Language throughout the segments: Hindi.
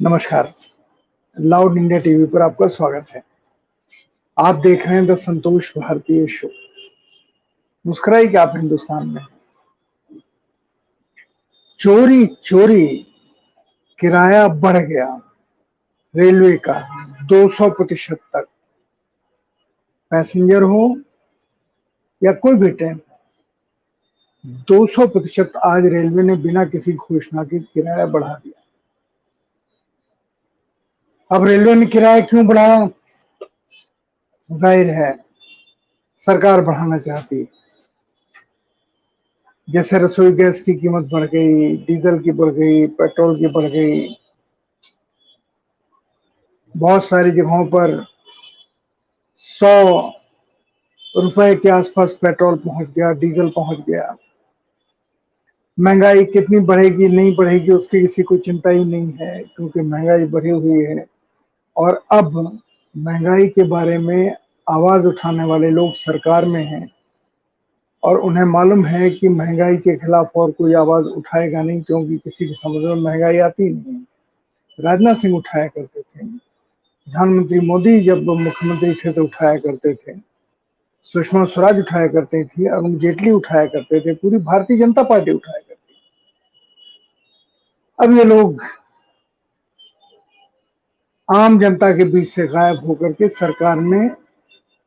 नमस्कार। लाउड इंडिया टीवी पर आपका स्वागत है। आप देख रहे हैं द संतोष भारतीय शो। मुस्कुराइए कि आप हिंदुस्तान में। चोरी चोरी किराया बढ़ गया रेलवे का 200% तक। पैसेंजर हो या कोई भी ट्रेन, 200% आज रेलवे ने बिना किसी घोषणा के किराया बढ़ा दिया। अब रेलवे ने किराया क्यों बढ़ाया? जाहिर है सरकार बढ़ाना चाहती है। जैसे रसोई गैस की कीमत बढ़ गई, डीजल की बढ़ गई, पेट्रोल की बढ़ गई। बहुत सारी जगहों पर 100 रुपए के आसपास पेट्रोल पहुंच गया, डीजल पहुंच गया। महंगाई कितनी बढ़ेगी नहीं बढ़ेगी उसकी किसी को चिंता ही नहीं है, क्योंकि महंगाई बढ़ी हुई है। और अब महंगाई के बारे में आवाज उठाने वाले लोग सरकार में हैं और उन्हें मालूम है कि महंगाई के खिलाफ और कोई आवाज उठाएगा नहीं, क्योंकि किसी की समझ में महंगाई आती नहीं है। राजनाथ सिंह उठाया करते थे, प्रधानमंत्री मोदी जब मुख्यमंत्री थे तो उठाया करते थे, सुषमा स्वराज उठाया करती थी, अरुण जेटली उठाया करते थे, पूरी भारतीय जनता पार्टी उठाया करती। अब ये लोग आम जनता के बीच से गायब होकर के सरकार में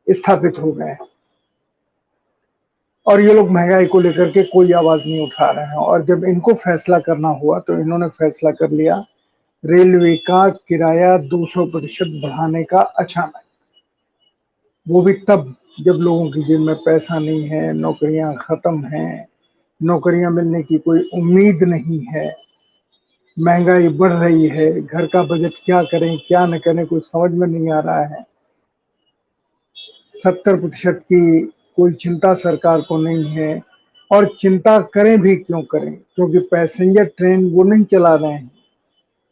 स्थापित हो गए हैं और ये लोग महंगाई को लेकर के कोई आवाज नहीं उठा रहे हैं। और जब इनको फैसला करना हुआ तो इन्होंने फैसला कर लिया रेलवे का किराया 200% बढ़ाने का अचानक। वो भी तब जब लोगों की जेब में पैसा नहीं है, नौकरियां खत्म हैं, नौकरियां मिलने की कोई उम्मीद नहीं है, महंगाई बढ़ रही है, घर का बजट क्या करें क्या न करें कुछ समझ में नहीं आ रहा है। 70% की कोई चिंता सरकार को नहीं है। और चिंता करें भी क्यों करें, क्योंकि पैसेंजर ट्रेन वो नहीं चला रहे हैं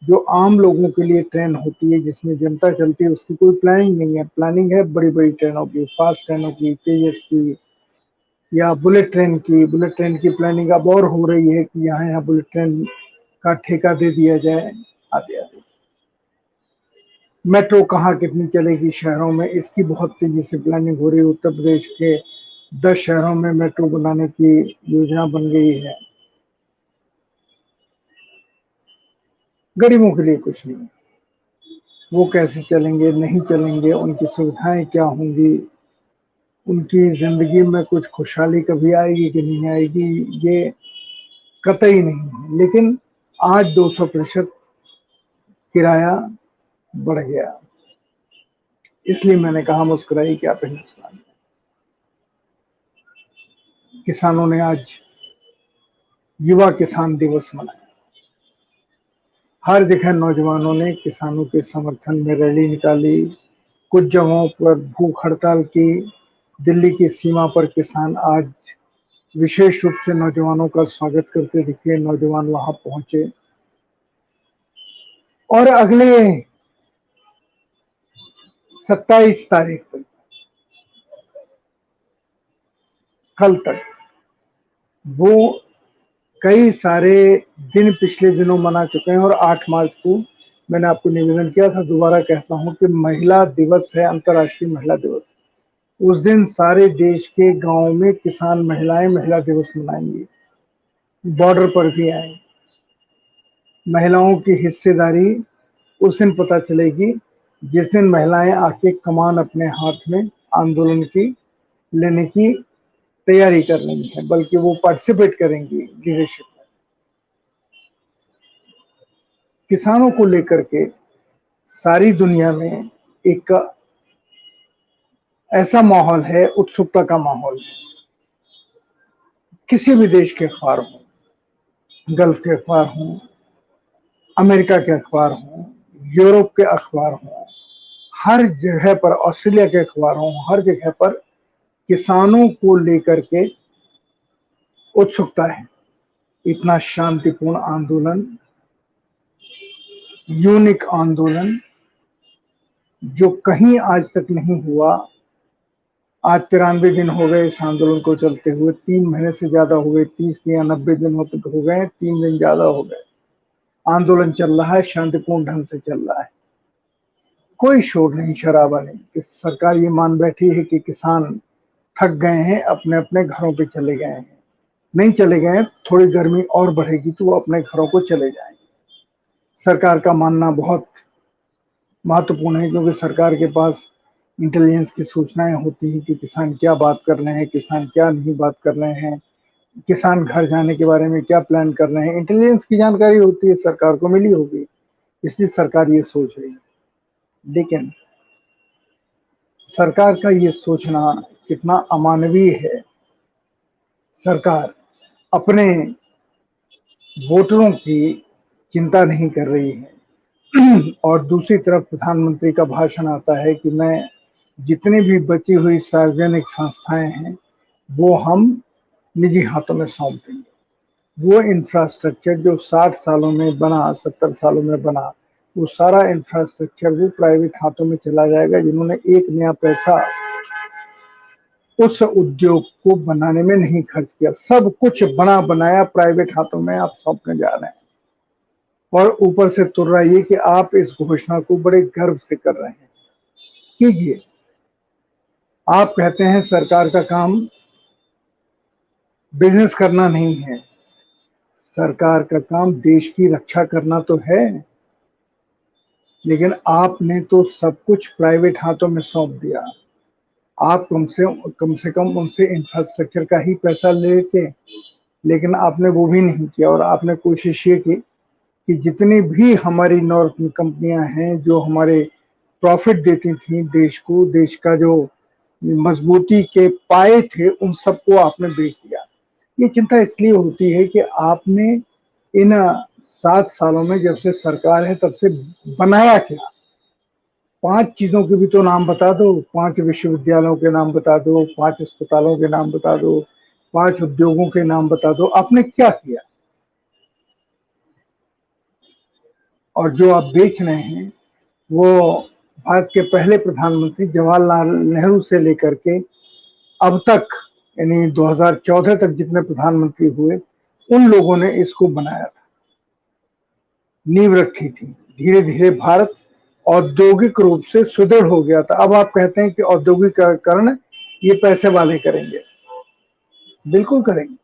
जो आम लोगों के लिए ट्रेन होती है, जिसमें जनता चलती है, उसकी कोई प्लानिंग नहीं है। प्लानिंग है बड़ी बड़ी ट्रेनों की, फास्ट ट्रेनों की, तेजस की या बुलेट ट्रेन की। बुलेट ट्रेन की प्लानिंग अब और हो रही है कि यहाँ यहाँ बुलेट ट्रेन का ठेका दे दिया जाए आदि आदि। मेट्रो कहाँ कितनी चलेगी शहरों में, इसकी बहुत तेजी से प्लानिंग हो रही है। उत्तर प्रदेश के 10 शहरों में मेट्रो बनाने की योजना बन गई है। गरीबों के लिए कुछ नहीं, वो कैसे चलेंगे नहीं चलेंगे, उनकी सुविधाएं क्या होंगी, उनकी जिंदगी में कुछ खुशहाली कभी आएगी कि नहीं आएगी, ये कतई नहीं है। लेकिन आज 200% किराया बढ़ गया, इसलिए मैंने कहा मुस्कुराई कि आप हिंदुस्तान। किसानों ने आज युवा किसान दिवस मनाया। हर जगह नौजवानों ने किसानों के समर्थन में रैली निकाली, कुछ जगहों पर भूख हड़ताल की। दिल्ली की सीमा पर किसान आज विशेष रूप से नौजवानों का स्वागत करते दिखे, नौजवान वहां पहुंचे और अगले 27 तारीख तक, कल तक, वो कई सारे दिन पिछले दिनों मना चुके हैं। और 8 मार्च को मैंने आपको निवेदन किया था, दोबारा कहता हूं कि महिला दिवस है, अंतर्राष्ट्रीय महिला दिवस। उस दिन सारे देश के गांवों में किसान महिलाएं महिला दिवस मनाएंगी, बॉर्डर पर भी आएंगी। महिलाओं की हिस्सेदारी उस दिन पता चलेगी जिस दिन महिलाएं आके कमान अपने हाथ में आंदोलन की लेने की तैयारी कर रही है, बल्कि वो पार्टिसिपेट करेंगी लीडरशिप में। किसानों को लेकर के सारी दुनिया में एक ऐसा माहौल है, उत्सुकता का माहौल है। किसी भी देश के अखबार हो, गल्फ के अखबार हो, अमेरिका के अखबार हो, यूरोप के अखबार हो, हर जगह पर, ऑस्ट्रेलिया के अखबार हो, हर जगह पर किसानों को लेकर के उत्सुकता है। इतना शांतिपूर्ण आंदोलन, यूनिक आंदोलन जो कहीं आज तक नहीं हुआ। आज 93 दिन हो गए इस आंदोलन को चलते हुए, 3 महीने से ज्यादा हो गए, 30 या 90 दिन हो गए, 3 दिन ज्यादा हो गए। आंदोलन चल रहा है, शांतिपूर्ण ढंग से चल रहा है, कोई शोर नहीं, शराबा नहीं। कि सरकार ये मान बैठी है कि किसान थक गए हैं, अपने अपने घरों पे चले गए हैं। नहीं चले गए, थोड़ी गर्मी और बढ़ेगी तो वो अपने घरों को चले जाएंगे। सरकार का मानना बहुत महत्वपूर्ण है, क्योंकि सरकार के पास इंटेलिजेंस की सूचनाएं होती हैं कि किसान क्या बात कर रहे हैं, किसान क्या नहीं बात कर रहे हैं, किसान घर जाने के बारे में क्या प्लान कर रहे हैं। इंटेलिजेंस की जानकारी होती है, सरकार को मिली होगी, इसलिए सरकार ये सोच रही है। लेकिन सरकार का ये सोचना कितना अमानवीय है। सरकार अपने वोटरों की चिंता नहीं कर रही है और दूसरी तरफ प्रधानमंत्री का भाषण आता है कि मैं जितनी भी बची हुई सार्वजनिक संस्थाएं हैं वो हम निजी हाथों में सौंप देंगे। वो इंफ्रास्ट्रक्चर जो 60 सालों में बना, 70 सालों में बना, वो सारा इंफ्रास्ट्रक्चर वो प्राइवेट हाथों में चला जाएगा, जिन्होंने एक नया पैसा उस उद्योग को बनाने में नहीं खर्च किया। सब कुछ बना बनाया प्राइवेट हाथों में आप सौंपने जा रहे हैं। और ऊपर से तुर्रा ये कि आप इस घोषणा को बड़े गर्व से कर रहे हैं। कीजिए। आप कहते हैं सरकार का काम बिजनेस करना नहीं है, सरकार का काम देश की रक्षा करना तो है। लेकिन आपने तो सब कुछ प्राइवेट हाथों में सौंप दिया। आप कम से कम उनसे इंफ्रास्ट्रक्चर का ही पैसा ले लेते, लेकिन आपने वो भी नहीं किया। और आपने कोशिश ये की कि जितनी भी हमारी नॉर्थ कंपनियां हैं जो हमारे प्रॉफिट देती थी देश को, देश का जो मजबूती के पाए थे, उन सबको आपने बेच दिया। ये चिंता इसलिए होती है कि आपने इन 7 सालों में जब से सरकार है तब से बनाया क्या। 5 चीजों के भी तो नाम बता दो, 5 विश्वविद्यालयों के नाम बता दो, 5 अस्पतालों के नाम बता दो, 5 उद्योगों के नाम बता दो, आपने क्या किया। और जो आप बेच रहे हैं वो भारत के पहले प्रधानमंत्री जवाहरलाल नेहरू से लेकर के अब तक, यानी 2014 तक जितने प्रधानमंत्री हुए, उन लोगों ने इसको बनाया था, नींव रखी थी। धीरे धीरे भारत औद्योगिक रूप से सुदृढ़ हो गया था। अब आप कहते हैं कि औद्योगिकरण ये पैसे वाले करेंगे। बिल्कुल करेंगे,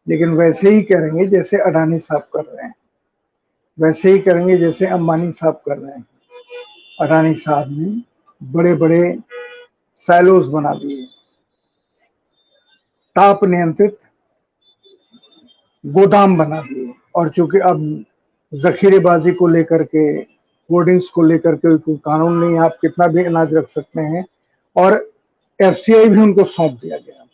लेकिन वैसे ही करेंगे जैसे अडानी साहब कर रहे हैं, वैसे ही करेंगे जैसे अंबानी साहब कर रहे हैं। अडानी साहब ने बड़े बड़े साइलोज बना दिए, ताप नियंत्रित गोदाम बना दिए। और चूंकि अब जखीरेबाजी को लेकर के, होर्डिंग्स को लेकर के कोई कानून नहीं, आप कितना भी अनाज रख सकते हैं। और एफसीआई भी उनको सौंप दिया गया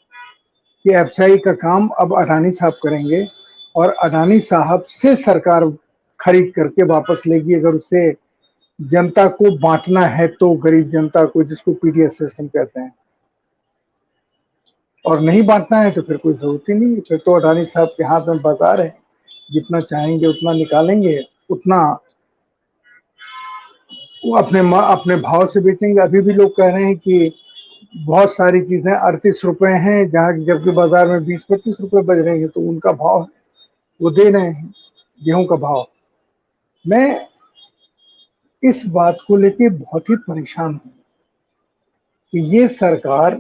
कि एफसीआई का काम अब अडानी साहब करेंगे और अडानी साहब से सरकार खरीद करके वापस लेगी, अगर उसे जनता को बांटना है तो, गरीब जनता को, जिसको पीडीएस सिस्टम कहते हैं। और नहीं बांटना है तो फिर कोई जरूरत ही नहीं, फिर तो अडानी साहब के हाथ में बाजार है, जितना चाहेंगे उतना निकालेंगे, उतना वो अपने भाव से बेचेंगे। अभी भी लोग कह रहे हैं कि बहुत सारी चीजें 38 रुपए हैं, जहाँ जबकि बाजार में 20-25 रुपए बज रही है, तो उनका भाव है, वो दे रहे हैं गेहूं का भाव। मैं इस बात को लेके बहुत ही परेशान हूं कि ये सरकार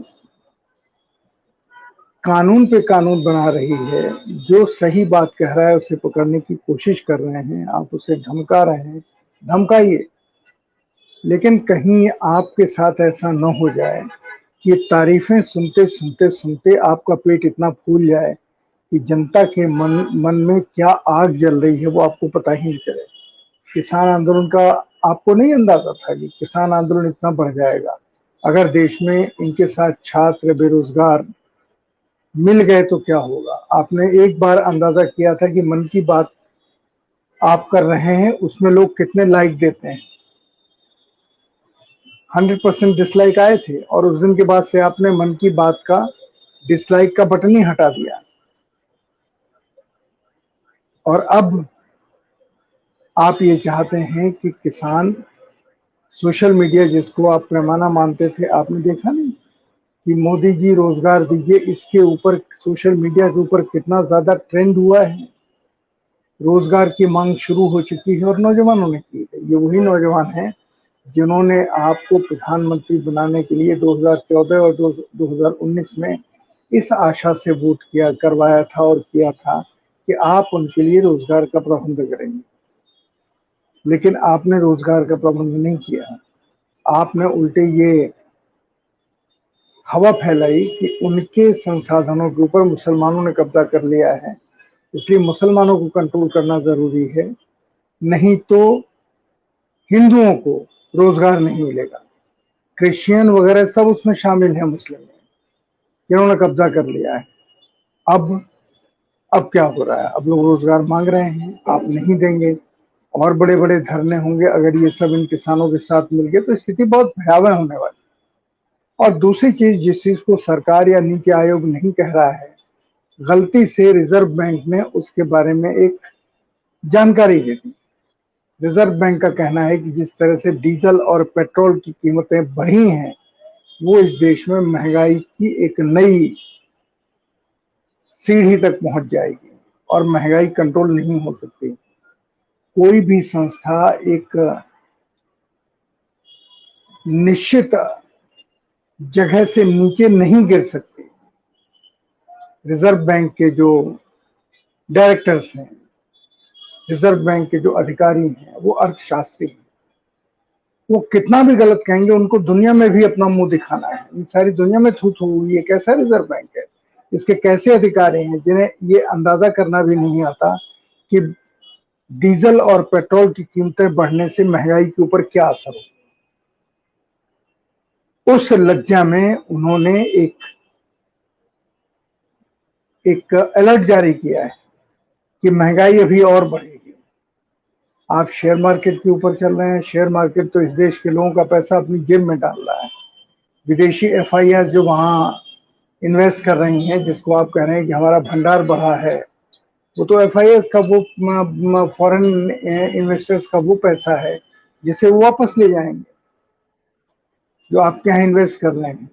कानून पे कानून बना रही है। जो सही बात कह रहा है उसे पकड़ने की कोशिश कर रहे हैं, आप उसे धमका रहे हैं, धमकाइए। लेकिन कहीं आपके साथ ऐसा न हो जाए कि तारीफें सुनते सुनते सुनते आपका पेट इतना फूल जाए कि जनता के मन में क्या आग जल रही है वो आपको पता ही नहीं चले। किसान आंदोलन का आपको नहीं अंदाजा था कि किसान आंदोलन इतना बढ़ जाएगा। अगर देश में इनके साथ छात्र, बेरोजगार मिल गए तो क्या होगा। आपने एक बार अंदाजा किया था कि मन की बात आप कर रहे हैं, उसमें लोग कितने लाइक देते हैं। 100% डिसलाइक आए थे और उस दिन के बाद से आपने मन की बात का डिसलाइक का बटन ही हटा दिया। और अब आप ये चाहते हैं कि किसान, सोशल मीडिया जिसको आप पैमाना मानते थे, आपने देखा नहीं कि मोदी जी रोजगार दीजिए, इसके ऊपर सोशल मीडिया के ऊपर कितना ज्यादा ट्रेंड हुआ है। रोजगार की मांग शुरू हो चुकी है और नौजवानों ने की है। ये वही नौजवान हैं जिन्होंने आपको प्रधानमंत्री बनाने के लिए 2014 और 2019 में इस आशा से वोट किया करवाया था और किया था कि आप उनके लिए रोजगार का प्रबंध करेंगे, लेकिन आपने रोजगार का प्रबंध नहीं किया। आपने उल्टे ये हवा फैलाई कि उनके संसाधनों के ऊपर मुसलमानों ने कब्जा कर लिया है, इसलिए मुसलमानों को कंट्रोल करना जरूरी है, नहीं तो हिंदुओं को रोजगार नहीं मिलेगा। क्रिश्चियन वगैरह सब उसमें शामिल है, मुस्लिम में इन्होंने कब्जा कर लिया है। अब अब क्या हो रहा है, अब लोग रोजगार मांग रहे हैं, आप नहीं देंगे और बड़े बड़े धरने होंगे। अगर ये सब इन किसानों के साथ मिल गए तो स्थिति बहुत भयावह होने वाली। और दूसरी चीज, जिस चीज को सरकार या नीति आयोग नहीं कह रहा है, गलती से रिजर्व बैंक ने उसके बारे में एक जानकारी दे दी। रिजर्व बैंक का कहना है कि जिस तरह से डीजल और पेट्रोल की कीमतें बढ़ी हैं, वो इस देश में महंगाई की एक नई सीढ़ी तक पहुंच जाएगी और महंगाई कंट्रोल नहीं हो सकती। कोई भी संस्था एक निश्चित जगह से नीचे नहीं गिर सकती। रिजर्व बैंक के जो डायरेक्टर्स हैं, रिजर्व बैंक के जो अधिकारी हैं, वो अर्थशास्त्री हैं। वो कितना भी गलत कहेंगे, उनको दुनिया में भी अपना मुंह दिखाना है। सारी दुनिया में थू थू ये कैसा रिजर्व बैंक है, इसके कैसे अधिकारी हैं जिन्हें ये अंदाजा करना भी नहीं आता कि डीजल और पेट्रोल की कीमतें बढ़ने से महंगाई के ऊपर क्या असर हो। उस लज्जा में उन्होंने एक अलर्ट जारी किया है कि महंगाई अभी और बढ़ेगी। आप शेयर मार्केट के ऊपर चल रहे हैं। शेयर मार्केट तो इस देश के लोगों का पैसा अपनी जेब में डाल रहा है। विदेशी एफआईआर जो वहां इन्वेस्ट कर रही हैं, जिसको आप कह रहे हैं कि हमारा भंडार बढ़ा है, वो तो एफआईआर का वो फॉरेन इन्वेस्टर्स का वो पैसा है जिसे वो वापस ले जाएंगे, जो आपके यहाँ इन्वेस्ट कर रहे हैं।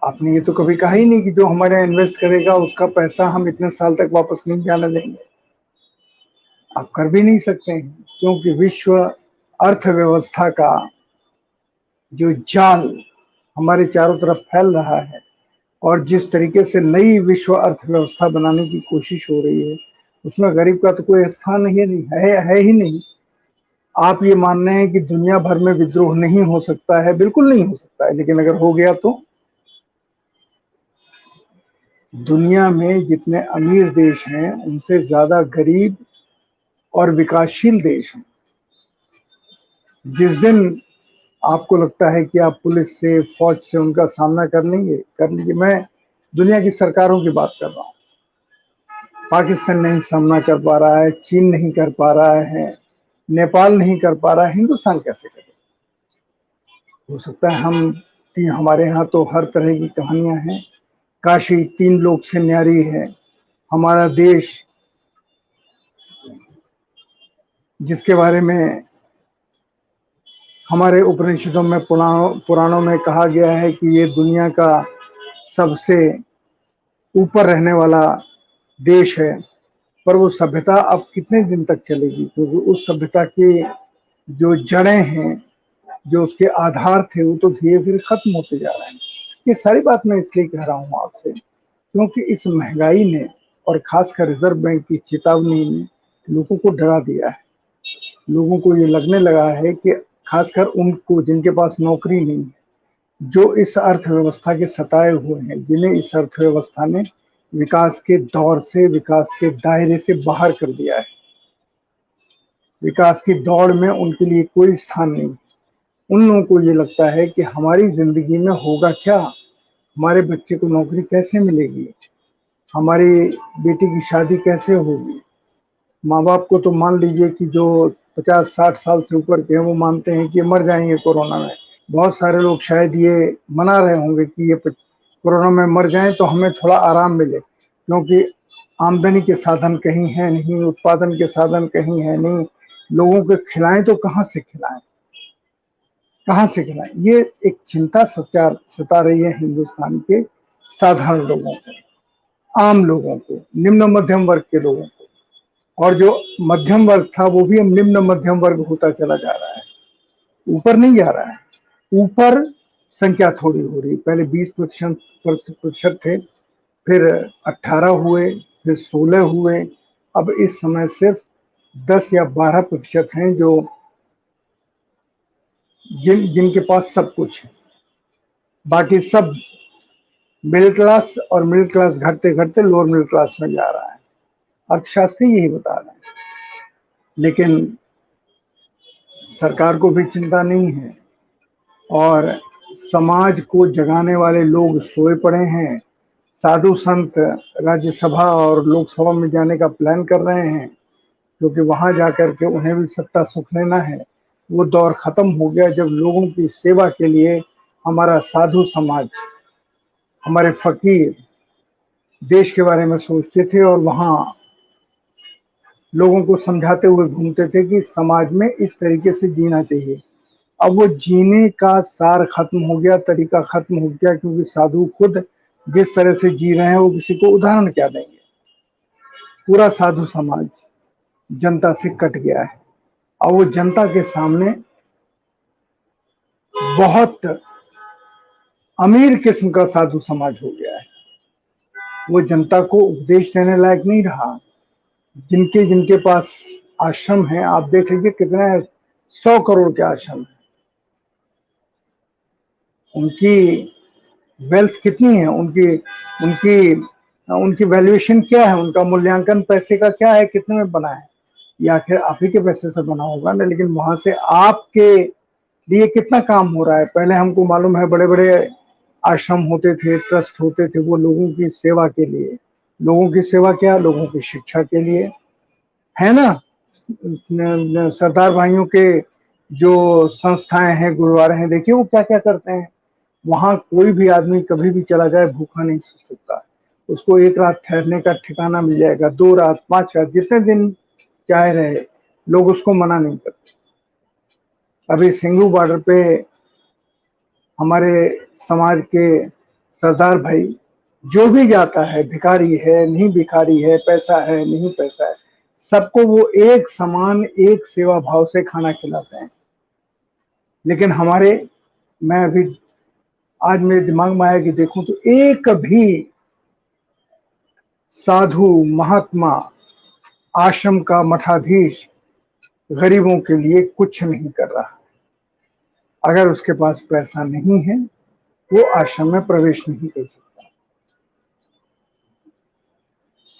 आपने ये तो कभी कहा ही नहीं कि जो हमारे यहाँ इन्वेस्ट करेगा उसका पैसा हम इतने साल तक वापस नहीं जाने देंगे। आप कर भी नहीं सकते हैं, क्योंकि विश्व अर्थव्यवस्था का जो जाल हमारे चारों तरफ फैल रहा है और जिस तरीके से नई विश्व अर्थव्यवस्था बनाने की कोशिश हो रही है, उसमें गरीब का तो कोई स्थान है ही नहीं। आप ये मान रहे हैं कि दुनिया भर में विद्रोह नहीं हो सकता है, बिल्कुल नहीं हो सकता है, लेकिन अगर हो गया तो दुनिया में जितने अमीर देश हैं उनसे ज्यादा गरीब और विकासशील देश हैं। जिस दिन आपको लगता है कि आप पुलिस से, फौज से उनका सामना कर लेंगे। मैं दुनिया की सरकारों की बात कर रहा हूँ। पाकिस्तान नहीं सामना कर पा रहा है, चीन नहीं कर पा रहा है, नेपाल नहीं कर पा रहा है, हिंदुस्तान कैसे करे? हो सकता है हमारे यहाँ तो हर तरह की कहानियां हैं। काशी 3 लोक से न्यारी है। हमारा देश, जिसके बारे में हमारे उपनिषदों में, पुराणों में कहा गया है कि ये दुनिया का सबसे ऊपर रहने वाला देश है, पर वो सभ्यता अब कितने दिन तक चलेगी? क्योंकि उस सभ्यता की जो जड़ें हैं, जो उसके आधार थे, वो तो धीरे धीरे खत्म होते जा रहे हैं। ये सारी बात मैं इसलिए कह रहा हूँ आपसे, क्योंकि इस महंगाई ने और खासकर रिजर्व बैंक की चेतावनी ने लोगों को डरा दिया है। लोगों को ये लगने लगा है कि खासकर उनको जिनके पास नौकरी नहीं है, जो इस अर्थव्यवस्था के सताए हुए हैं, जिन्हें इस अर्थव्यवस्था ने विकास के दौर से, विकास के दायरे से बाहर कर दिया है। विकास की दौड़ में उनके लिए कोई स्थान नहीं। उन लोगों को ये लगता है कि हमारी जिंदगी में होगा क्या, हमारे बच्चे को नौकरी कैसे मिलेगी, हमारी बेटी की शादी कैसे होगी। माँ बाप को तो मान लीजिए कि जो 50-60 साल से ऊपर के हैं, वो मानते हैं कि मर जाएंगे कोरोना में। बहुत सारे लोग शायद ये मना रहे होंगे कि ये कोरोना में मर जाएं तो हमें थोड़ा आराम मिले, क्योंकि आमदनी के साधन कहीं है नहीं, उत्पादन के साधन कहीं है नहीं। लोगों को खिलाएं तो कहाँ से खिलाएं, कहाँ से खिलाएं? ये एक चिंता सता रही है हिंदुस्तान के साधारण लोगों को, आम लोगों को, निम्न मध्यम वर्ग के लोगों को। और जो मध्यम वर्ग था वो भी अब निम्न मध्यम वर्ग होता चला जा रहा है, ऊपर नहीं जा रहा है। ऊपर संख्या थोड़ी हो रही, पहले 20% थे, फिर 18 हुए, फिर 16 हुए, अब इस समय सिर्फ 10 या 12% हैं जो जिनके पास सब कुछ है। बाकी सब मिडिल क्लास, और मिडिल क्लास घटते घटते लोअर मिडिल क्लास में जा रहा है। अर्थशास्त्री यही बता रहे हैं, लेकिन सरकार को भी चिंता नहीं है और समाज को जगाने वाले लोग सोए पड़े हैं। साधु संत राज्यसभा और लोकसभा में जाने का प्लान कर रहे हैं, क्योंकि वहां जाकर के उन्हें भी सत्ता सुख लेना है। वो दौर खत्म हो गया जब लोगों की सेवा के लिए हमारा साधु समाज, हमारे फकीर देश के बारे में सोचते थे और वहां लोगों को समझाते हुए घूमते थे कि समाज में इस तरीके से जीना चाहिए। अब वो जीने का सार खत्म हो गया, तरीका खत्म हो गया, क्योंकि साधु खुद जिस तरह से जी रहे हैं वो किसी को उदाहरण क्या देंगे। पूरा साधु समाज जनता से कट गया है और वो जनता के सामने बहुत अमीर किस्म का साधु समाज हो गया है। वो जनता को उपदेश देने लायक नहीं रहा। जिनके जिनके पास आश्रम है, आप देख लीजिए कितने 100 करोड़ के आश्रम है, उनकी वेल्थ कितनी है, उनकी उनकी उनकी वैल्यूएशन क्या है, उनका मूल्यांकन पैसे का क्या है, कितने में बना है। ये आखिर आप ही के पैसे से बना होगा ना, लेकिन वहां से आपके लिए कितना काम हो रहा है। पहले हमको मालूम है बड़े बड़े आश्रम होते थे, ट्रस्ट होते थे, वो लोगों की सेवा के लिए। लोगों की सेवा क्या, लोगों की शिक्षा के लिए, है ना। सरदार भाइयों के जो संस्थाएं हैं, गुरुद्वारे हैं, देखिए वो क्या क्या करते हैं। वहां कोई भी आदमी कभी भी चला जाए भूखा नहीं सो सकता। उसको एक रात ठहरने का ठिकाना मिल जाएगा, 2 रात, 5 रात, जितने दिन चाहे रहे, लोग उसको मना नहीं करते। अभी सिंगू बॉर्डर पे हमारे समाज के सरदार भाई, जो भी जाता है, भिखारी है नहीं भिखारी है, पैसा है नहीं पैसा है, सबको वो एक समान, एक सेवा भाव से खाना खिलाते हैं। लेकिन हमारे, मैं अभी आज मेरे दिमाग में आया कि देखूं तो एक भी साधु महात्मा, आश्रम का मठाधीश गरीबों के लिए कुछ नहीं कर रहा। अगर उसके पास पैसा नहीं है वो आश्रम में प्रवेश नहीं कर सकता।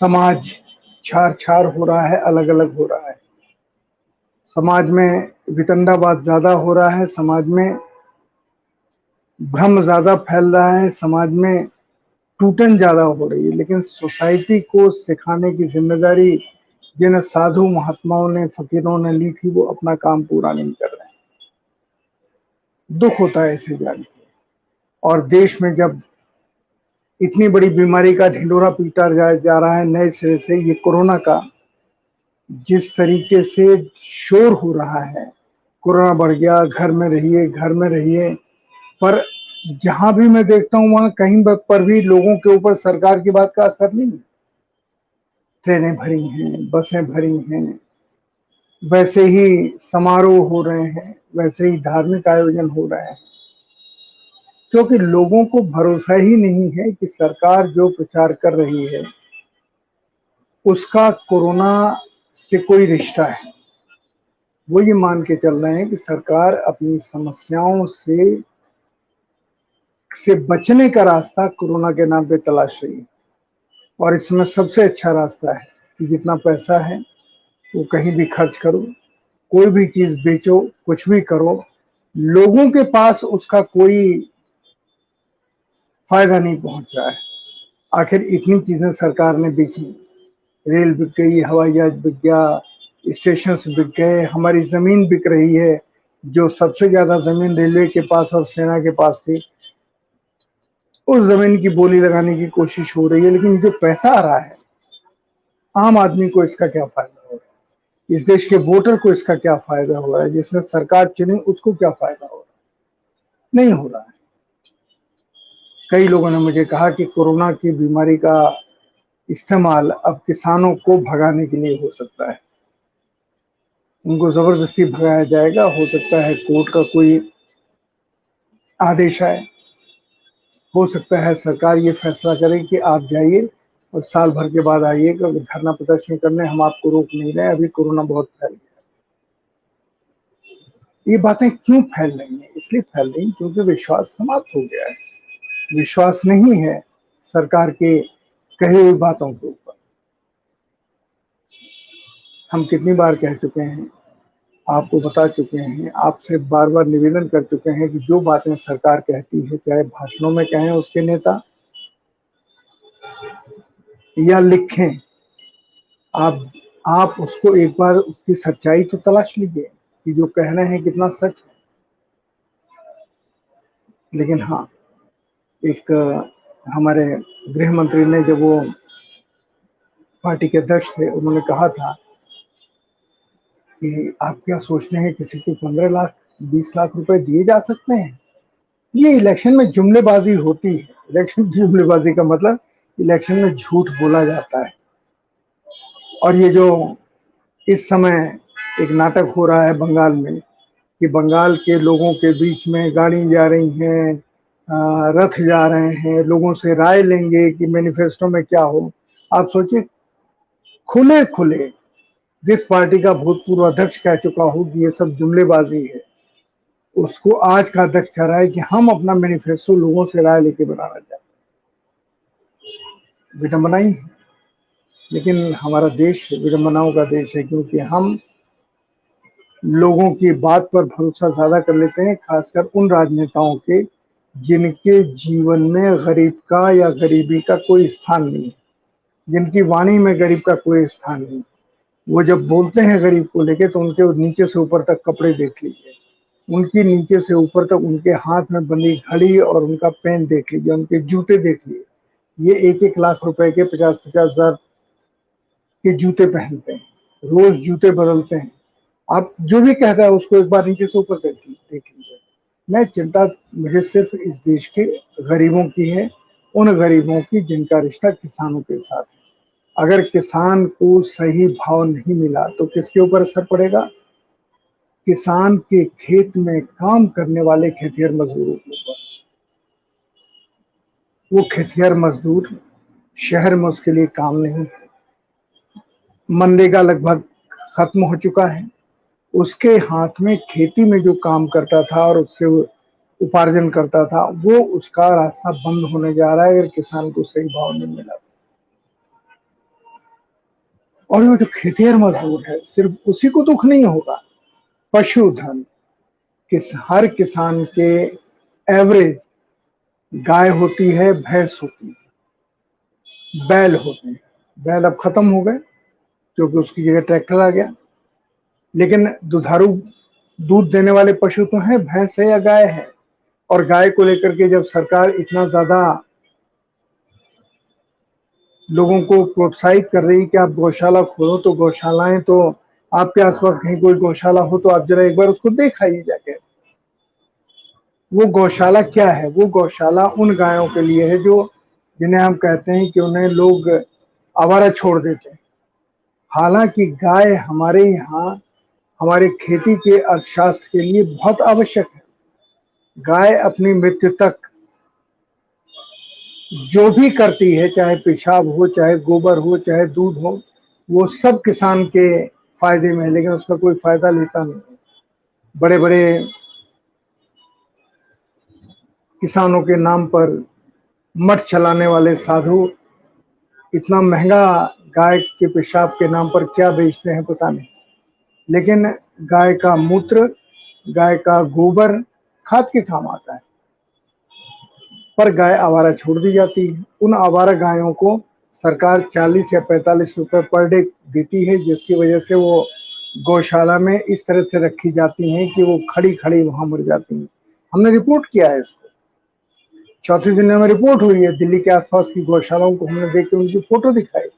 समाज छार छार हो रहा है, अलग अलग हो रहा है। समाज में वितंडावाद ज्यादा हो रहा है, समाज में भ्रम ज्यादा फैल रहा है, समाज में टूटन ज्यादा हो रही है। लेकिन सोसाइटी को सिखाने की जिम्मेदारी जिन साधु महात्माओं ने, फकीरों ने ली थी, वो अपना काम पूरा नहीं कर रहे हैं। दुख होता है ऐसे जान के। और देश में जब इतनी बड़ी बीमारी का ढिंडोरा पीटा जा रहा है नए सिरे से, ये कोरोना का, जिस तरीके से शोर हो रहा है, कोरोना बढ़ गया, घर में रहिए, घर में रहिए, पर जहां भी मैं देखता हूं वहां कहीं पर भी लोगों के ऊपर सरकार की बात का असर नहीं है। ट्रेनें भरी हैं, बसें भरी हैं, वैसे ही समारोह हो रहे हैं, वैसे ही धार्मिक आयोजन हो रहे हैं, क्योंकि लोगों को भरोसा ही नहीं है कि सरकार जो प्रचार कर रही है उसका कोरोना से कोई रिश्ता है। वो ये मान के चल रहे हैं कि सरकार अपनी समस्याओं से बचने का रास्ता कोरोना के नाम पे तलाश रही है। और इसमें सबसे अच्छा रास्ता है कि जितना पैसा है वो कहीं भी खर्च करो, कोई भी चीज बेचो, कुछ भी करो, लोगों के पास उसका कोई फायदा नहीं पहुंच रहा है। आखिर इतनी चीजें सरकार ने बेची, रेल बिक गई, हवाई जहाज बिक गया, स्टेशन बिक गए, हमारी जमीन बिक रही है, जो सबसे ज्यादा जमीन रेलवे के पास और सेना के पास थी, उस जमीन की बोली लगाने की कोशिश हो रही है। लेकिन जो पैसा आ रहा है, आम आदमी को इसका क्या फायदा हो रहा है, इस देश के वोटर को इसका क्या फायदा हो रहा है, जिसने सरकार चुनी उसको क्या फायदा हो रहा है, नहीं हो रहा है। कई लोगों ने मुझे कहा कि कोरोना की बीमारी का इस्तेमाल अब किसानों को भगाने के लिए हो सकता है। उनको जबरदस्ती भगाया जाएगा। हो सकता है कोर्ट का कोई आदेश आए, हो सकता है सरकार ये फैसला करे कि आप जाइए और साल भर के बाद आइएगा धरना प्रदर्शन करने, हम आपको रोक नहीं रहे, अभी कोरोना बहुत फैल गया। ये बातें क्यों फैल रही हैं? इसलिए फैल रही क्योंकि विश्वास समाप्त हो गया है। विश्वास नहीं है सरकार के कही हुई बातों के ऊपर। हम कितनी बार कह चुके हैं, आपको बता चुके हैं, आपसे बार बार निवेदन कर चुके हैं कि जो बातें सरकार कहती है, चाहे भाषणों में कहें उसके नेता या लिखें, आप उसको एक बार उसकी सच्चाई तो तलाश लीजिए कि जो कह रहे हैं कितना सच है। लेकिन हाँ, एक हमारे गृह मंत्री ने, जब वो पार्टी के अध्यक्ष थे, उन्होंने कहा था कि आप क्या सोचते हैं किसी को 15 लाख 20 लाख रुपए दिए जा सकते हैं? ये इलेक्शन में जुमलेबाजी होती है। इलेक्शन जुमलेबाजी का मतलब इलेक्शन में झूठ बोला जाता है। और ये जो इस समय एक नाटक हो रहा है बंगाल में कि बंगाल के लोगों के बीच में गाड़ी जा रही हैं, रथ जा रहे हैं, लोगों से राय लेंगे कि मैनिफेस्टो में क्या हो। आप सोचिए, खुले खुले जिस पार्टी का भूतपूर्व अध्यक्ष कह चुका हो कि ये सब जुमलेबाजी है, उसको आज का अध्यक्ष कह रहा है कि हम अपना मैनिफेस्टो लोगों से राय लेके बनाना चाहते हैं। विडंबना ही है। लेकिन हमारा देश विडंबनाओं का देश है, क्योंकि हम लोगों की बात पर भरोसा ज्यादा कर लेते हैं, खासकर उन राजनेताओं के जिनके जीवन में गरीब का या गरीबी का कोई स्थान नहीं है, जिनकी वाणी में गरीब का कोई स्थान नहीं। वो जब बोलते हैं गरीब को लेके तो उनके नीचे से ऊपर तक कपड़े देख लीजिए, उनकी नीचे से ऊपर तक उनके हाथ में बंधी घड़ी और उनका पेन देख लीजिए, उनके जूते देख लीजिए। ये 1-1 लाख रुपए के 50-50 हजार के जूते पहनते हैं, रोज जूते बदलते हैं। आप जो भी कहता है उसको एक बार नीचे से ऊपर देख लीजिए। मैं चिंता मुझे सिर्फ इस देश के गरीबों की है, उन गरीबों की जिनका रिश्ता किसानों के साथ है। अगर किसान को सही भाव नहीं मिला तो किसके ऊपर असर पड़ेगा? किसान के खेत में काम करने वाले खेतिहर मजदूरों के ऊपर। वो खेतिहर मजदूर शहर में उसके लिए काम नहीं है, मनरेगा लगभग खत्म हो चुका है। उसके हाथ में खेती में जो काम करता था और उससे उपार्जन करता था, वो उसका रास्ता बंद होने जा रहा है अगर किसान को सही भाव नहीं मिला। और वो जो खेतिहर मजदूर है, सिर्फ उसी को दुख नहीं होगा, पशुधन, हर किसान के एवरेज गाय होती है, भैंस होती है, बैल होते हैं। बैल अब खत्म हो गए क्योंकि उसकी जगह ट्रैक्टर आ गया। लेकिन दुधारू दूध देने वाले पशु तो हैं, भैंस है या गाय है। और गाय को लेकर के जब सरकार इतना ज्यादा लोगों को प्रोत्साहित कर रही कि आप गौशाला खोलो, तो गौशालाएं तो आपके आसपास कहीं कोई गौशाला हो तो आप जरा एक बार उसको देख आइए जाके। वो गौशाला क्या है? वो गौशाला उन गायों के लिए है जो जिन्हें हम कहते हैं कि उन्हें लोग आवारा छोड़ देते हैं। हालांकि गाय हमारे यहाँ हमारे खेती के अर्थशास्त्र के लिए बहुत आवश्यक है। गाय अपनी मृत्यु तक जो भी करती है, चाहे पेशाब हो, चाहे गोबर हो, चाहे दूध हो, वो सब किसान के फायदे में है, लेकिन उसका कोई फायदा लेता नहीं। बड़े बड़े किसानों के नाम पर मठ चलाने वाले साधु इतना महंगा गाय के पेशाब के नाम पर क्या बेचते हैं पता नहीं। लेकिन गाय का मूत्र, गाय का गोबर खाद के काम आता है। पर गाय आवारा छोड़ दी जाती है। उन आवारा गायों को सरकार 40 या 45 रुपए पर डे देती है, जिसकी वजह से वो गौशाला में इस तरह से रखी जाती हैं कि वो खड़ी खड़ी वहां मर जाती हैं। हमने रिपोर्ट किया है इसको। चौथी दुनिया में रिपोर्ट हुई है, दिल्ली के आसपास की गौशालाओं को हमने देख के उनकी फोटो दिखाई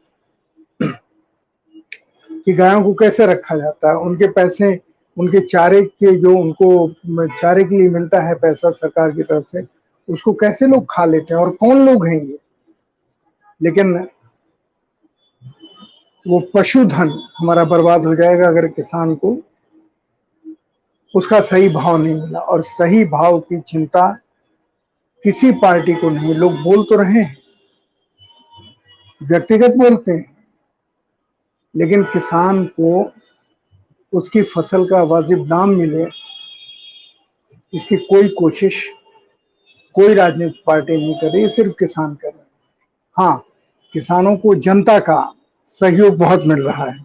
कि गायों को कैसे रखा जाता है। उनके पैसे, उनके चारे के जो उनको चारे के लिए मिलता है पैसा सरकार की तरफ से, उसको कैसे लोग खा लेते हैं और कौन लोग हैं ये। लेकिन वो पशुधन हमारा बर्बाद हो जाएगा अगर किसान को उसका सही भाव नहीं मिला। और सही भाव की चिंता किसी पार्टी को नहीं। लोग बोल तो रहे हैं, व्यक्तिगत बोलते हैं, लेकिन किसान को उसकी फसल का वाजिब दाम मिले, इसकी कोई कोशिश कोई राजनीतिक पार्टी नहीं कर रही है, सिर्फ किसान कर रहे हैं। हाँ, किसानों को जनता का सहयोग बहुत मिल रहा है,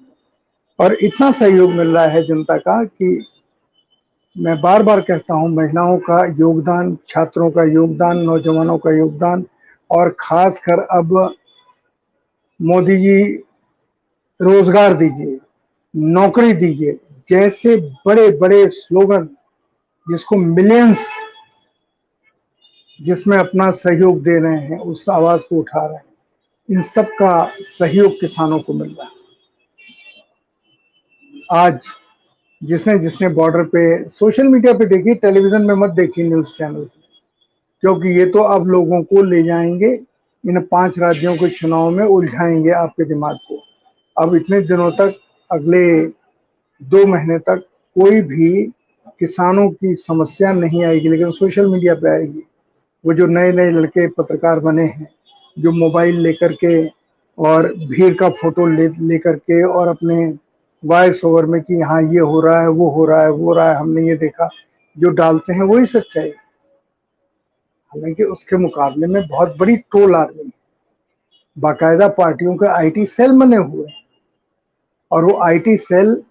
और इतना सहयोग मिल रहा है जनता का कि मैं बार बार कहता हूं, महिलाओं का योगदान, छात्रों का योगदान, नौजवानों का योगदान, और खासकर अब मोदी जी रोजगार दीजिए, नौकरी दीजिए जैसे बड़े बड़े स्लोगन जिसको मिलियंस जिसमें अपना सहयोग दे रहे हैं, उस आवाज को उठा रहे हैं, इन सब का सहयोग किसानों को मिल रहा है। आज जिसने जिसने बॉर्डर पे, सोशल मीडिया पे देखिए, टेलीविजन में मत देखिए, न्यूज चैनल, क्योंकि ये तो अब लोगों को ले जाएंगे, इन 5 राज्यों के चुनाव में उलझाएंगे आपके दिमाग को। अब इतने दिनों तक, अगले 2 महीने तक कोई भी किसानों की समस्या नहीं आएगी, लेकिन सोशल मीडिया पे आएगी। वो जो नए नए लड़के पत्रकार बने हैं, जो मोबाइल लेकर के और भीड़ का फोटो लेकर के और अपने वॉइस ओवर में कि हाँ ये हो रहा है, वो हो रहा है, वो हो रहा है, हमने ये देखा, जो डालते हैं वही सच्चाई। हालांकि उसके मुकाबले में बहुत बड़ी टोल आर्मी, बाकायदा पार्टियों के आईटी सेल बने हुए हैं, और वो आईटी सेल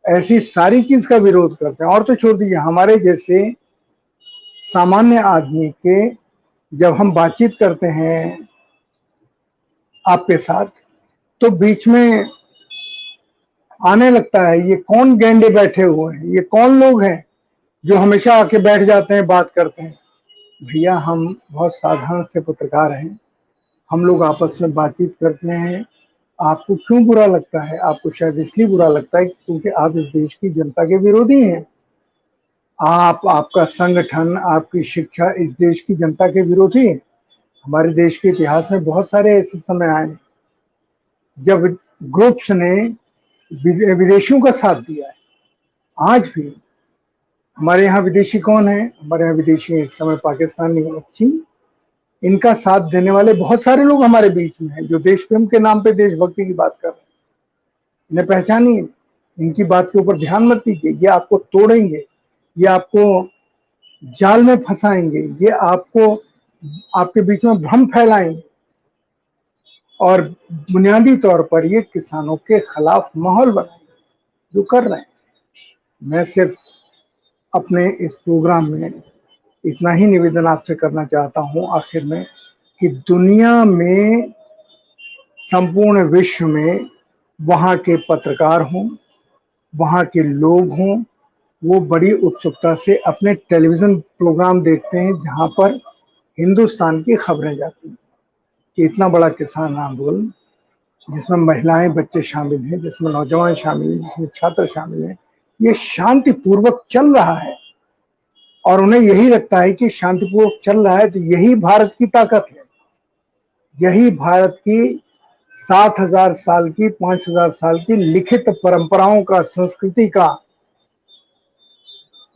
ऐसी सारी चीज का विरोध करते हैं। और तो छोड़ दीजिए, हमारे जैसे सामान्य आदमी के जब हम बातचीत करते हैं आपके साथ, तो बीच में आने लगता है, ये कौन गैंडे बैठे हुए हैं, ये कौन लोग हैं जो हमेशा आके बैठ जाते हैं, बात करते हैं। भैया, हम बहुत साधारण से पत्रकार हैं, हम लोग आपस में बातचीत करते हैं। आपको क्यों बुरा लगता है? आपको शायद इसलिए बुरा लगता है क्योंकि आप इस देश की जनता के विरोधी हैं। आपका संगठन, आपकी शिक्षा इस देश की जनता के विरोधी है। हमारे देश के इतिहास में बहुत सारे ऐसे समय आए जब ग्रुप्स ने विदेशियों का साथ दिया है। आज भी हमारे यहाँ विदेशी कौन है? हमारे यहाँ विदेशी इस समय पाकिस्तानी और चीन। इनका साथ देने वाले बहुत सारे लोग हमारे बीच में हैं, जो देश प्रेम के नाम पे देशभक्ति की बात कर रहे हैं। इन्हें पहचानिए, इनकी बात के ऊपर ध्यान मत दीजिए। ये आपको तोड़ेंगे, ये आपको जाल में फंसाएंगे, ये आपको, आपके बीच में भ्रम फैलाएंगे, और बुनियादी तौर पर ये किसानों के खिलाफ माहौल बनाएंगे, जो कर रहे हैं। मैं सिर्फ अपने इस प्रोग्राम में इतना ही निवेदन आपसे करना चाहता हूं आखिर में, कि दुनिया में, संपूर्ण विश्व में वहां के पत्रकार हों, वहां के लोग हों, वो बड़ी उत्सुकता से अपने टेलीविजन प्रोग्राम देखते हैं जहां पर हिंदुस्तान की खबरें जाती हैं कि इतना बड़ा किसान आंदोलन, जिसमें महिलाएं, बच्चे शामिल हैं, जिसमें नौजवान शामिल हैं, जिसमें छात्र शामिल हैं, ये शांतिपूर्वक चल रहा है। और उन्हें यही लगता है कि शांतिपूर्वक चल रहा है तो यही भारत की ताकत है, यही भारत की 7,000 साल की, 5,000 साल की लिखित परंपराओं का, संस्कृति का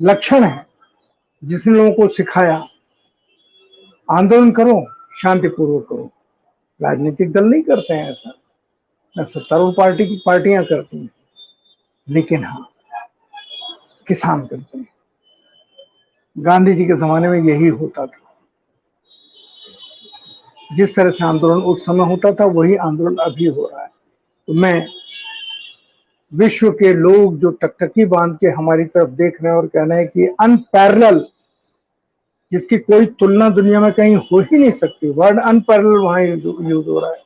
लक्षण है, जिसने लोगों को सिखाया आंदोलन करो, शांतिपूर्वक करो। राजनीतिक दल नहीं करते हैं ऐसा, न सत्तारूढ़ पार्टी की पार्टियां करती हैं, लेकिन हाँ, किसान करते हैं। गांधी जी के जमाने में यही होता था। जिस तरह से आंदोलन उस समय होता था, वही आंदोलन अभी हो रहा है। तो मैं, विश्व के लोग जो टकटकी बांध के हमारी तरफ देख रहे हैं और कह रहे हैं कि अनपैरेलल, जिसकी कोई तुलना दुनिया में कहीं हो ही नहीं सकती, वर्ड अनपैरेलल वहां यूज हो रहा है,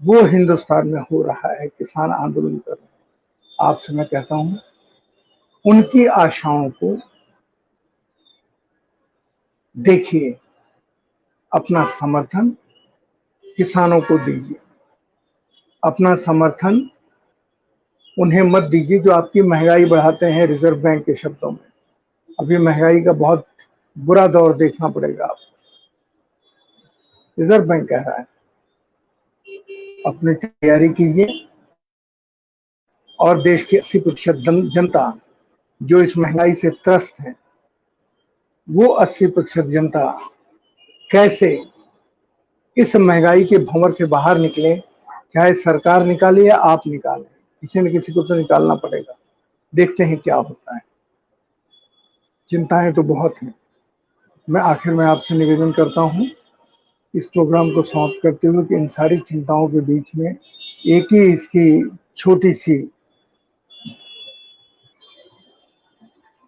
वो हिंदुस्तान में हो रहा है। किसान आंदोलन कर रहे हैं। आपसे मैं कहता हूं, उनकी आशाओं को देखिए, अपना समर्थन किसानों को दीजिए, अपना समर्थन उन्हें मत दीजिए जो आपकी महंगाई बढ़ाते हैं। रिजर्व बैंक के शब्दों में, अभी महंगाई का बहुत बुरा दौर देखना पड़ेगा आपको। रिजर्व बैंक कह रहा है, अपनी तैयारी कीजिए, और देश की 80% जनता जो इस महंगाई से त्रस्त है, वो 80% जनता कैसे इस महंगाई के भंवर से बाहर निकले, चाहे सरकार निकाले या आप निकालें, किसी न किसी को तो निकालना पड़ेगा। देखते हैं क्या होता है। चिंताएं तो बहुत हैं। मैं आखिर में आपसे निवेदन करता हूं इस प्रोग्राम को समाप्त करते हुए कि इन सारी चिंताओं के बीच में एक ही इसकी छोटी सी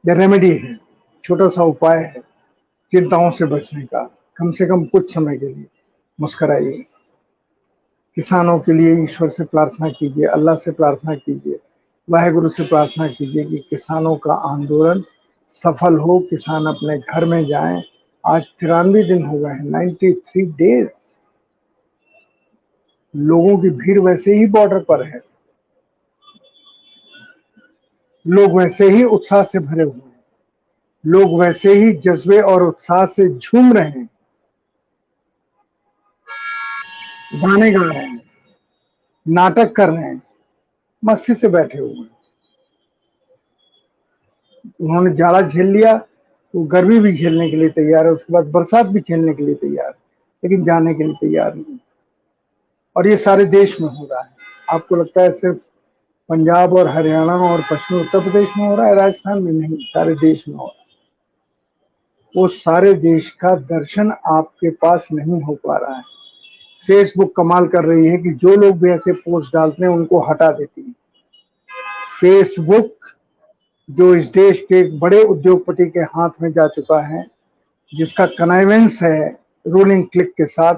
रेमेडी है, छोटा सा उपाय है चिंताओं से बचने का। कम से कम कुछ समय के लिए मुस्कुराइए। किसानों के लिए ईश्वर से प्रार्थना कीजिए, अल्लाह से प्रार्थना कीजिए, वाहेगुरु से प्रार्थना कीजिए कि किसानों का आंदोलन सफल हो, किसान अपने घर में जाएं। आज 93 दिन हो गए हैं, 93 डेज। लोगों की भीड़ वैसे ही बॉर्डर पर है, लोग वैसे ही उत्साह से भरे हुए हैं, लोग वैसे ही जज्बे और उत्साह से झूम रहे हैं, गाने गा रहे हैं, नाटक कर रहे हैं, मस्ती से बैठे हुए हैं। उन्होंने जाड़ा झेल लिया, वो गर्मी भी झेलने के लिए तैयार है, उसके बाद बरसात भी झेलने के लिए तैयार है, लेकिन जाने के लिए तैयार नहीं। और ये सारे देश में हो रहा है। आपको लगता है सिर्फ पंजाब और हरियाणा और पश्चिमी उत्तर प्रदेश में हो रहा है, राजस्थान में नहीं, सारे देश में हो रहा है। वो सारे देश का दर्शन आपके पास नहीं हो पा रहा है। फेसबुक कमाल कर रही है कि जो लोग भी ऐसे पोस्ट डालते हैं उनको हटा देती है। फेसबुक जो इस देश के एक बड़े उद्योगपति के हाथ में जा चुका है, जिसका कनाइवेंस है रूलिंग क्लिक के साथ,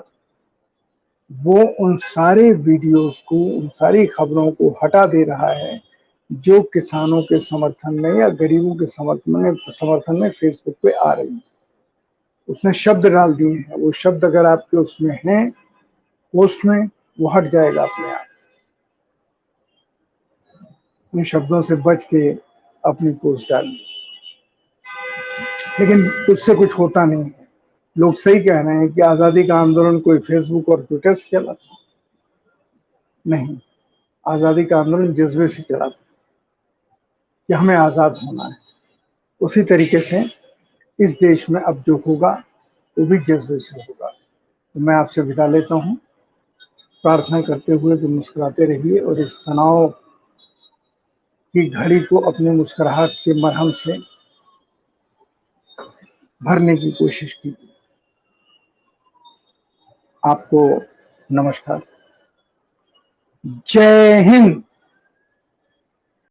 वो उन सारे वीडियोस को, उन सारी खबरों को हटा दे रहा है जो किसानों के समर्थन में या गरीबों के समर्थन में फेसबुक पे आ रही है। उसने शब्द डाल दिए हैं, वो शब्द अगर आपके उसमें हैं पोस्ट में, वो हट जाएगा अपने आप। इन शब्दों से बच के अपनी पोस्ट डालिए। लेकिन उससे कुछ होता नहीं है। लोग सही कह रहे हैं कि आजादी का आंदोलन कोई फेसबुक और ट्विटर से चला था, नहीं, आजादी का आंदोलन जज्बे से चला था कि हमें आजाद होना है। उसी तरीके से इस देश में अब जो होगा वो भी जज्बे से होगा। तो मैं आपसे विदा लेता हूँ, प्रार्थना करते हुए कि मुस्कुराते रहिए और इस तनाव की घड़ी को अपनी मुस्कुराहट के मरहम से भरने की कोशिश कीजिए। आपको नमस्कार, जय हिंद।